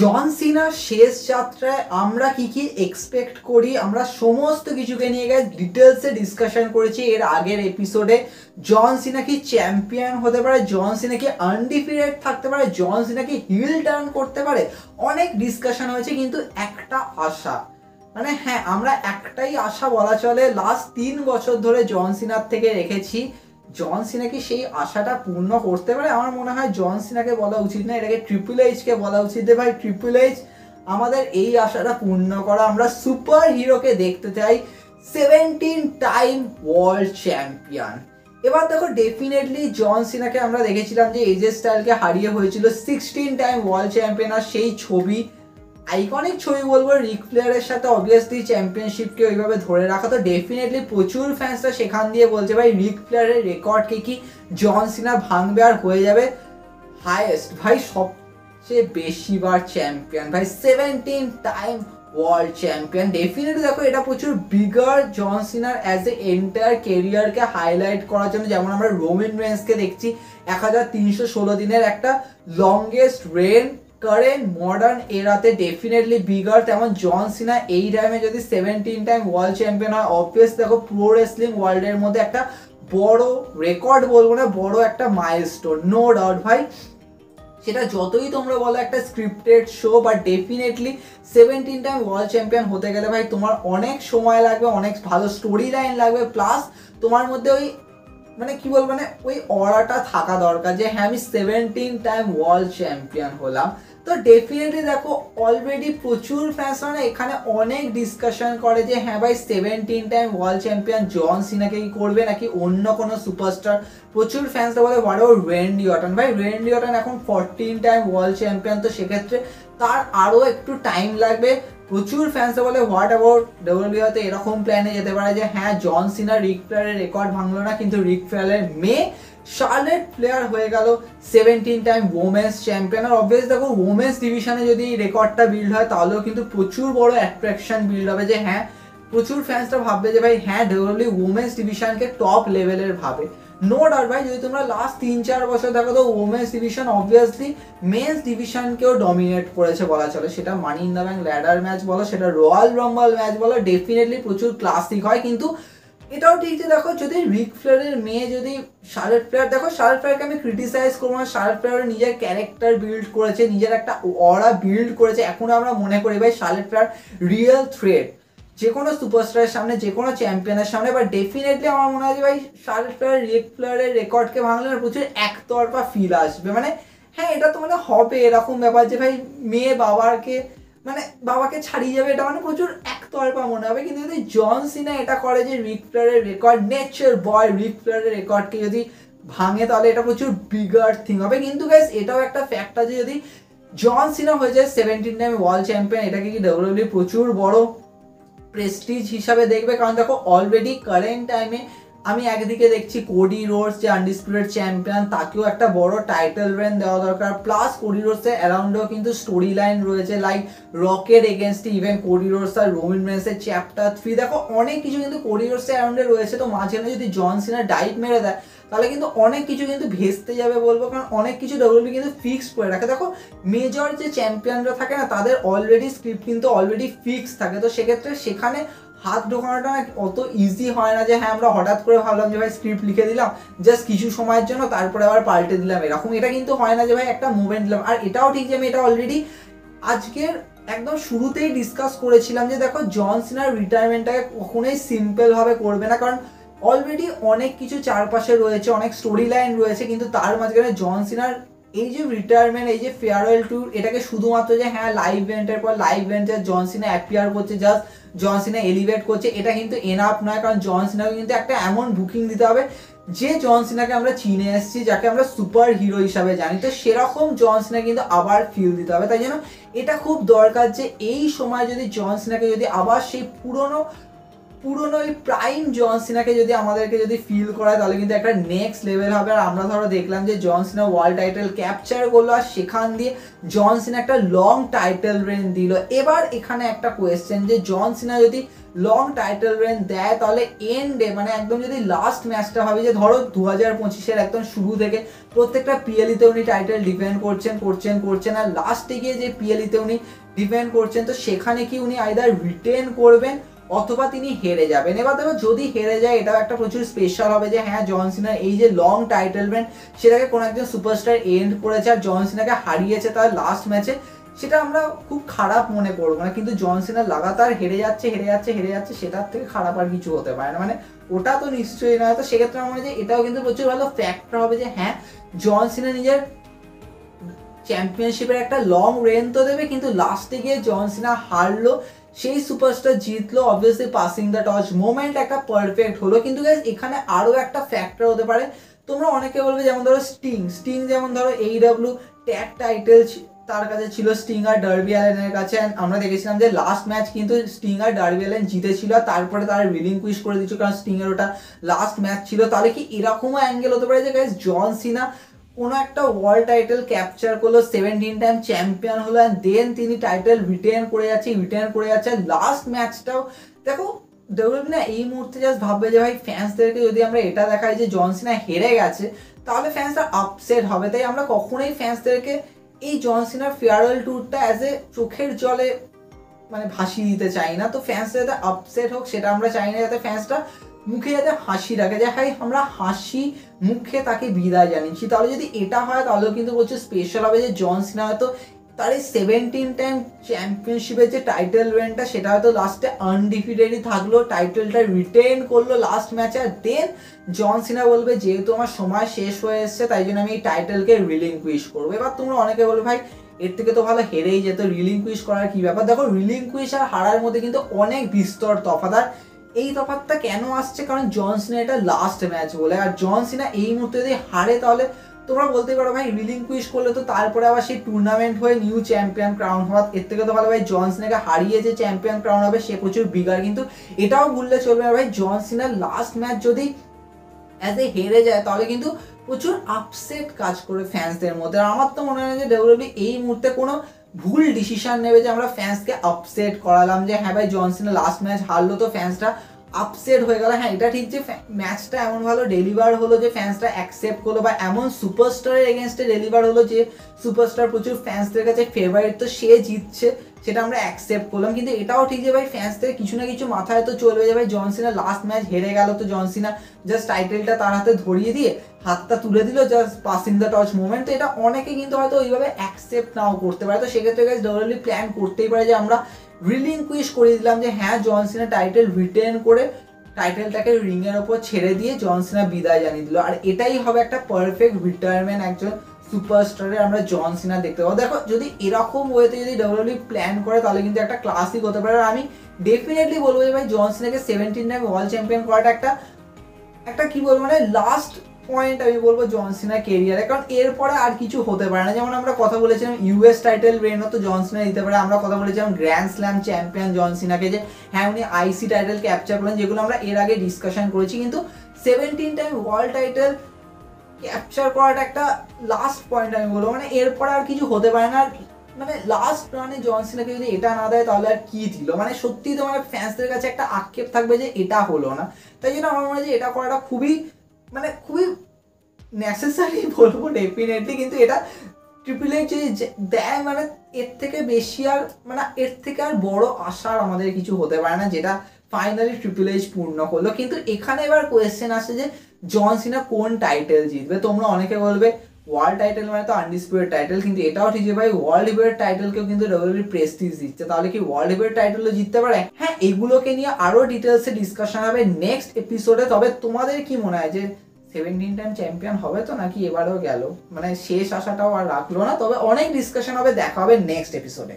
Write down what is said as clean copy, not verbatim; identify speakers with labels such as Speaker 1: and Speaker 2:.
Speaker 1: জন সিনার শেষ যাত্রায় আমরা কি কি এক্সপেক্ট করি, আমরা সমস্ত কিছুকে নিয়ে গিয়ে ডিটেলসে ডিসকাশন করেছি এর আগের এপিসোডে। জন সিনা কি চ্যাম্পিয়ন হতে পারে, জন সিনা কি আনডিফিটেড থাকতে পারে, জন সিনা কি হিল টার্ন করতে পারে, অনেক ডিসকাশন হয়েছে। কিন্তু একটা আশা, মানে হ্যাঁ, আমরা একটাই আশা বলা চলে লাস্ট 3 বছর ধরে জন সিনার থেকে রেখেছি। জন সিনা কি সেই আশাটা পূর্ণ করতে পারে? আমার মনে হয় জন সিনাকে বলা উচিত না, এটাকে ট্রিপল এইচকে বলা উচিত যে ভাই ট্রিপল এইচ, আমাদের এই আশাটা পূর্ণ করা, আমরা সুপার হিরোকে দেখতে চাই 17 টাইম ওয়ার্ল্ড চ্যাম্পিয়ন। এবার দেখো, ডেফিনেটলি জন সিনাকে আমরা দেখেছিলাম যে এজে স্টাইলকে হারিয়ে হয়েছিল 16 টাইম ওয়ার্ল্ড চ্যাম্পিয়ন, আর সেই ছবি আইকনিক ছবি বলবো। রিক ফ্লেয়ারের সাথে অবভিয়াসলি চ্যাম্পিয়নশিপকে ওইভাবে ধরে রাখা, তো ডেফিনেটলি প্রচুর ফ্যান্সরা সেখান দিয়ে বলছে ভাই রিক ফ্লেয়ারের রেকর্ডকে কি জন সিনা ভাঙবে আর হয়ে যাবে হাইয়েস্ট, ভাই সবচেয়ে বেশি বার চ্যাম্পিয়ন, ভাই 17 টাইম ওয়ার্ল্ড চ্যাম্পিয়ন। ডেফিনেটলি দেখো, এটা প্রচুর bigger John Cena as a entire কেরিয়ারকে হাইলাইট করার জন্য। যেমন আমরা রোমান রেন্সকে দেখছি 1316 দিনের একটা লংগেস্ট রেন কারেন্ট মডার্ন এরাতে, ডেফিনেটলি বিগার। তেমন জন সিনা এই টাইমে যদি 17 টাইম ওয়ার্ল্ড চ্যাম্পিয়ন হয়, অবভিয়াস দেখো প্রো রেসলিং ওয়ার্ল্ডের মধ্যে একটা বড় রেকর্ড বলবো না, বড় একটা মাইলস্টোন, নো ডাউট ভাই। সেটা যতই তোমরা বলো একটা scripted show, but definitely 17 time world champion হতে গেলে ভাই তোমার অনেক সময় লাগবে, অনেক ভালো স্টোরি লাইন লাগবে, প্লাস তোমার মধ্যে ওই মানে কি বলবো, মানে ওই অরাটা থাকা দরকার যে হ্যাঁ আমি 17 টাইম ওয়ার্ল্ড চ্যাম্পিয়ন হলাম। তো ডেফিনেটলি দেখো, অলরেডি প্রচুর ফ্যান্স মানে এখানে অনেক ডিসকাশন করে যে হ্যাঁ ভাই 17 টাইম ওয়ার্ল্ড চ্যাম্পিয়ন জন সিনাকে কি করবে নাকি অন্য কোনো সুপারস্টার। প্রচুর ফ্যান্সরা বলে হোয়াট অ্যাবাউট রেন্ডি অর্টন, ভাই রেন্ডি অর্টন এখন 14 টাইম ওয়ার্ল্ড চ্যাম্পিয়ন, তো সেক্ষেত্রে তার আরও একটু টাইম লাগবে। প্রচুর ফ্যান্সরা বলে হোয়াট অ্যাবাউট ডব্লিউডব্লিউ হয়তো এরকম প্ল্যানে যেতে পারে যে হ্যাঁ জন সিনা রিক ফ্লেয়ারের রেকর্ড ভাঙলো না, কিন্তু রিক ফ্লেয়ারের মেয়ে শার্লেট ফ্লেয়ার হয়ে গেল 17 টাইম ওমেন্স চ্যাম্পিয়ন। আর অবভিয়াস দেখো, ওমেন্স ডিভিশনে যদি রেকর্ডটা বিল্ড হয় তাহলেও কিন্তু প্রচুর বড় অ্যাট্রাকশন বিল্ড হবে যে হ্যাঁ, প্রচুর ফ্যান্সরা ভাববে যে ভাই হ্যাঁ ডব্লিউডব্লিউ ওমেন্স ডিভিশনকে টপ লেভেলের ভাবে। নো ডাউট ভাই, যদি তোমরা লাস্ট 3-4 বছর দেখো তো ওমেন্স ডিভিশন অবভিয়াসলি মেন্স ডিভিশনকেও ডমিনেট করেছে বলা চলে। সেটা Money in the Bank ladder match বলো, সেটা রয়্যাল রাম্বল ম্যাচ বলো, ডেফিনেটলি প্রচুর ক্লাসিক হয়। কিন্তু এটাও ঠিক যে দেখো, যদি রিক ফ্লেয়ারের মেয়ে যদি শার্লেট ফ্লেয়ার, দেখো শার্লেট ফ্লেয়ারকে আমি ক্রিটিসাইজ করবো না, শার্লেট ফ্লেয়ার নিজের ক্যারেক্টার বিল্ড করেছে, নিজের একটা অরা বিল্ড করেছে। এখন আমরা মনে করি ভাই শার্লেট ফ্লেয়ার রিয়েল থ্রেট যে কোনো সুপারস্টারের সামনে, যে কোনো চ্যাম্পিয়নের সামনে। বাট ডেফিনেটলি আমার মনে হয় যে ভাই শার্লেট ফ্লেয়ার রিক ফ্লেয়ারের রেকর্ডকে ভাঙলে প্রচুর একতরফা ফিল আসবে। মানে হ্যাঁ, এটা তো মানে হবে এরকম ব্যাপার যে ভাই মেয়ে বাবাকে ছাড়িয়ে যাবে, এটা মানে প্রচুর একতরফা মনে হবে। কিন্তু যদি জন সিনা এটা করে যে রিক ফ্লেয়ারের রেকর্ড, নেচার বয় রিক ফ্লেয়ারের রেকর্ডকে যদি ভাঙে, তাহলে এটা প্রচুর বিগার থিং হবে। কিন্তু গাইস এটাও একটা ফ্যাক্ট আছে, যদি জন সিনা হয়ে যায় 17 টাইম ওয়ার্ল্ড চ্যাম্পিয়ন, এটাকে কি ডব্লিউডব্লিউ প্রচুর বড় প্রেস্টিজ হিসাবে দেখবে। কারণ দেখো, অলরেডি কারেন্ট টাইমে আমি একদিকে দেখছি কোডি রোডস যে আনডিসপিউটেড চ্যাম্পিয়ন, তাকেও একটা বড় টাইটেল রেন দেওয়া দরকার। প্লাস কোডি রোডসের অ্যারাউন্ডেও কিন্তু স্টোরি লাইন রয়েছে, লাইক রকের এগেনস্ট ইভেন কোডি রোডস আর রোমান রেন্সের চ্যাপ্টার 3, দেখো অনেক কিছু কিন্তু কোডি রোডসের অ্যারাউন্ডে রয়েছে। তো মাঝখানে যদি জন সিনা ডাইট মেরে দেয়, তাহলে কিন্তু অনেক কিছু কিন্তু ভেস্তে যাবে বলবো। কারণ অনেক কিছু ডব্লিউডব্লিউ কিন্তু ফিক্স করে রাখে। দেখো মেজর যে চ্যাম্পিয়নরা থাকে না, তাদের অলরেডি স্ক্রিপ্ট কিন্তু অলরেডি ফিক্স থাকে। তো সেক্ষেত্রে সেখানে হাত ঢোকানোটা অত ইজি হয় না যে হ্যাঁ আমরা হঠাৎ করে ভাবলাম যে ভাই স্ক্রিপ্ট লিখে দিলাম জাস্ট কিছু সময়ের জন্য, তারপরে আবার পাল্টে দিলাম, এরকম এটা কিন্তু হয় না যে ভাই একটা মুভমেন্ট দিলাম। আর এটাও ঠিক যে আমি এটা অলরেডি আজকের একদম শুরুতেই ডিসকাস করেছিলাম যে দেখো, জন সিনার রিটায়ারমেন্টটাকে কখনোই সিম্পল ভাবে করবে না। কারণ অলরেডি অনেক কিছু চারপাশে রয়েছে, অনেক স্টোরি লাইন রয়েছে। কিন্তু তার মাঝখানে জন সিনার এই যে রিটায়ারমেন্ট, এই যে ফেয়ারওয়েল ট্যুর, এটাকে শুধুমাত্র যে হ্যাঁ লাইভ ইভেন্টের পর লাইভ ইভেন্টে জন সিনা অ্যাপিয়ার করছে, জাস্ট জন সিনা এলিভেট করছে, এটা কিন্তু এনাফ নয়। কারণ জন সিনাকে কিন্তু একটা এমন বুকিং দিতে হবে যে জন সিনাকে আমরা চিনে এসেছি, যাকে আমরা সুপার হিরো হিসাবে জানি, তো সেরকম জন সিনা কিন্তু আবার ফিল দিতে হবে। তাই জন্য এটা খুব দরকার যে এই সময় যদি জন সিনাকে যদি আবার সেই পুরনো পুরনো ওই প্রাইম জন সিনাকে যদি আমাদেরকে যদি ফিল করায় তাহলে কিন্তু একটা নেক্সট লেভেল হবে। আর আমরা ধরো দেখলাম যে জন সিনা ওয়ার্ল্ড টাইটেল ক্যাপচার করলো আর সেখান দিয়ে জন সিনা একটা লং টাইটেল রেন দিল। এবার এখানে একটা কোয়েশ্চেন যে জন সিনা যদি লং টাইটেল রেন দেয় তাহলে এন্ডে মানে একদম যদি লাস্ট ম্যাচটা হবে যে ধরো 2025-এর একদম শুরু থেকে প্রত্যেকটা পিএলইতে উনি টাইটেল ডিফেন্ড করছেন আর লাস্টে গিয়ে যে পিএলইতে উনি ডিফেন্ড করছেন তো সেখানে কি উনি আইদার রিটেন করবেন অথবা তিনি হেরে যাবেন। এবার দেখো যদি হেরে যায় এটাও একটা প্রচুর স্পেশাল হবে যে হ্যাঁ জন সিনার এই যে লং টাইটেল রেন সেটাকে কোনো একজন সুপারস্টার এন্ড করেছে আর জন সিনাকে হারিয়েছে তার লাস্ট ম্যাচে, সেটা আমরা খুব খারাপ মনে করবো না। কিন্তু জন সিনা লাগাতার হেরে যাচ্ছে সেটার থেকে খারাপ আর কিছু হতে পারে না, মানে ওটা তো নিশ্চয়ই নয়। তো সেক্ষেত্রে আমার মনে হয় যে এটাও কিন্তু প্রচুর ভালো ফ্যাক্টর হবে যে হ্যাঁ জন সিনা নিজের চ্যাম্পিয়নশিপের একটা লং রেন তো দেবে কিন্তু লাস্টে গিয়ে জন সিনা হারলো, সেই সুপারস্টার জিতলো, obviously passing the torch moment একটা পারফেক্ট হলো। কিন্তু গাইস এখানে আরও একটা ফ্যাক্টর হতে পারে, তোমরা অনেকে বলবে যেমন ধরো স্টিং যেমন ধরো AEW ট্যাগ টাইটেল তার কাছে ছিল স্টিং আর ডার্বি অ্যালেনের কাছে, আমরা দেখেছিলাম যে লাস্ট ম্যাচ কিন্তু স্টিং আর ডার্বি অ্যালেন জিতেছিল আর তারপরে তারা রিলিংকুইশ করে দিচ্ছিল কারণ স্টিং এর ওটা লাস্ট ম্যাচ ছিল। তাহলে কি এরকমও অ্যাঙ্গেল হতে পারে যে গাইস জন সিনা কোনো একটা ওয়ার্ল্ড টাইটেল ক্যাপচার করলো, 17 টাইম চ্যাম্পিয়ন হলো অ্যান্ড দেন তিনি টাইটেল রিটেন করে যাচ্ছে লাস্ট ম্যাচটাও দেখো ডব্লিউডাব্লিউ না এই মুহূর্তে জাস্ট ভাববে যে ভাই ফ্যান্সদেরকে যদি আমরা এটা দেখাই যে জন সিনা হেরে গেছে তাহলে ফ্যান্সরা আপসেট হবে। তাই আমরা কখনোই ফ্যান্সদেরকে এই জন সিনার ফেয়ারওয়েল ট্যুরটা অ্যাজ এ চোখের জলে মানে ভাসিয়ে দিতে চাই না। তো ফ্যান্সরা যাতে আপসেট হোক সেটা আমরা চাই না, যাতে ফ্যান্সরা মুখে যাতে হাসি রাখে যে হাই আমরা হাসি মুখে তাকে বিদায় জানিয়েছি। তাহলে যদি এটা হয় তাহলেও কিন্তু প্রচুর স্পেশাল হবে যে জন সিনা হয়তো তার এই 17 টাইম চ্যাম্পিয়নশিপের যে টাইটেল রেনটা সেটা হয়তো লাস্টে আনডিফিটেডই থাকলো, টাইটেলটা রিটেন করলো লাস্ট ম্যাচে আর দেন জন সিনা বলবে যেহেতু আমার সময় শেষ হয়ে এসছে তাই জন্য আমি এই টাইটেলকে রিলিংকুইশ করবো। এবার তোমরা অনেকে বলবে ভাই এর থেকে তো ভালো হেরেই যেত, রিলিংকুইশ করার কি ব্যাপার? দেখো রিলিংকুইশ আর হারার মধ্যে কিন্তু অনেক বিস্তর তফাৎ, আর এই তফাৎটা কেন আসছে কারণ জন সিনা এটা লাস্ট ম্যাচ বলে, আর জন সিনা এই মুহূর্তে যদি হারে তাহলে তোমরা বলতে পারো ভাই রিলিংকুইশ করলে তো তারপরে আবার সেই টুর্নামেন্ট হয়ে নিউ চ্যাম্পিয়ন ক্রাউন হওয়া, এর থেকে তো ভালো ভাই জন সিনাকে হারিয়ে যে চ্যাম্পিয়ন ক্রাউন হবে সে প্রচুর বিগার। কিন্তু এটাও ভুললে চলবে না ভাই জন সিনার লাস্ট ম্যাচ যদি অ্যাজ এ হেরে যায় তাহলে কিন্তু প্রচুর আপসেট কাজ করে ফ্যান্সদের মধ্যে। আর আমার তো মনে হয় যে ডব্লিউডব্লিউ এই মুহূর্তে কোনো ভুল ডিসিশন নেবে যে আমরা ফ্যান্সকে আপসেট করালাম যে হ্যাঁ ভাই জন সিনা লাস্ট ম্যাচ হারলো তো ফ্যান্সরা আপসেট হয়ে গেল। হ্যাঁ এটা ঠিক যে ম্যাচটা এমন ভালো ডেলিভার হলো যে ফ্যান্সরা অ্যাকসেপ্ট করলো বা এমন সুপারস্টারের এগেনস্টে ডেলিভার হলো যে সুপারস্টার প্রচুর ফ্যান্সদের কাছে ফেভারিট তো সে জিতছে সেটা আমরা অ্যাকসেপ্ট করলাম। কিন্তু এটাও ঠিক যে ভাই ফ্যান্সদের কিছু না কিছু মাথায় তো চলবে যে ভাই জন সিনা লাস্ট ম্যাচ হেরে গেল তো জন সিনা জাস্ট টাইটেলটা তার হাতে ধরিয়ে দিয়ে হাতটা তুলে দিল just passing the torch moment. তো এটা অনেকে কিন্তু হয়তো ওইভাবে অ্যাকসেপ্ট নাও করতে পারে। তো সেক্ষেত্রে গাইস ডব্লিউডব্লিউ প্ল্যান করতেই পারে যে আমরা রিলিংকুইশ করে দিলাম যে হ্যাঁ জন সিনা টাইটেল রিটেন করে টাইটেলটাকে রিংয়ের ওপর ছেড়ে দিয়ে জন সিনা বিদায় জানিয়ে দিল। আর এটাই হবে একটা পারফেক্ট রিটায়ারমেন্ট একজন সুপারস্টারের আমরা জন সিনা দেখতে পাবো। দেখো যদি এরকম ওয়েতে যদি ডব্লিউডব্লিউ প্ল্যান করে তাহলে কিন্তু একটা ক্লাসিক হতে পারে। আর আমি ডেফিনেটলি বলবো যে ভাই জন সিনাকে 17 টাইম ওয়ার্ল্ড চ্যাম্পিয়ন করাটা একটা কি বলবো মানে লাস্ট পয়েন্ট আমি বলবো জন সিনার কেরিয়ারে, কারণ এরপরে আর কিছু হতে পারে না। যেমন আমরা কথা বলেছিলাম ইউএস টাইটেল রেনও তো জন সিনা দিতে পারে, আমরা কথা বলেছিলাম গ্র্যান্ড স্ল্যাম চ্যাম্পিয়ন জন সিনাকে যে হ্যাঁ উনি আইসি টাইটেল ক্যাপচার করেন, যেগুলো আমরা এর আগে ডিসকাশন করেছি। কিন্তু 17 টাইম ওয়ার্ল্ড টাইটেল ক্যাপচার করাটা একটা লাস্ট পয়েন্ট আমি বলবো, মানে এরপরে আর কিছু হতে পারে না। মানে লাস্ট রানে জন সিনাকে যদি এটা না দেয় তাহলে আর কি দিল, মানে সত্যি তোমার ফ্যান্সদের কাছে একটা আক্ষেপ থাকবে যে এটা হলো না। তাই জন্য আমার মনে হয় যে এটা করাটা খুবই নেসেসারি বলবো ডেফিনেটলি। কিন্তু এটা ট্রিপল এইচ দেয় মানে এর থেকে বেশি আর মানে এর থেকে আর বড় আশার আমাদের কিছু হতে পারে না, যেটা ফাইনালি ট্রিপল এইচ পূর্ণ করলো। কিন্তু এখানে এবার কোয়েশ্চেন আসছে যে জন সিনা কোন টাইটেল জিতবে। তোমরা অনেকে বলবে ওয়ার্ল্ড টাইটেল মানে তো আনডিসপিউটেড টাইটেল, কিন্তু এটাও ঠিক যে ভাই ওয়ার্ল্ড হেভিওয়েট টাইটেলকেও কিন্তু ডব্লিউডব্লিউ প্রেস্টিজ দিচ্ছে, তাহলে কি ওয়ার্ল্ড হেভিওয়েট টাইটেলও জিততে পারে? হ্যাঁ এগুলোকে নিয়ে আরো ডিটেলসে ডিসকাশন হবে নেক্সট এপিসোডে। তবে তোমাদের কি মনে হয় যে 17 টাইম চ্যাম্পিয়ন হবে তো নাকি এবারেও গেল, মানে শেষ আশাটাও আর রাখলো না? তবে অনেক ডিসকাশন হবে, দেখা হবে নেক্সট এপিসোডে।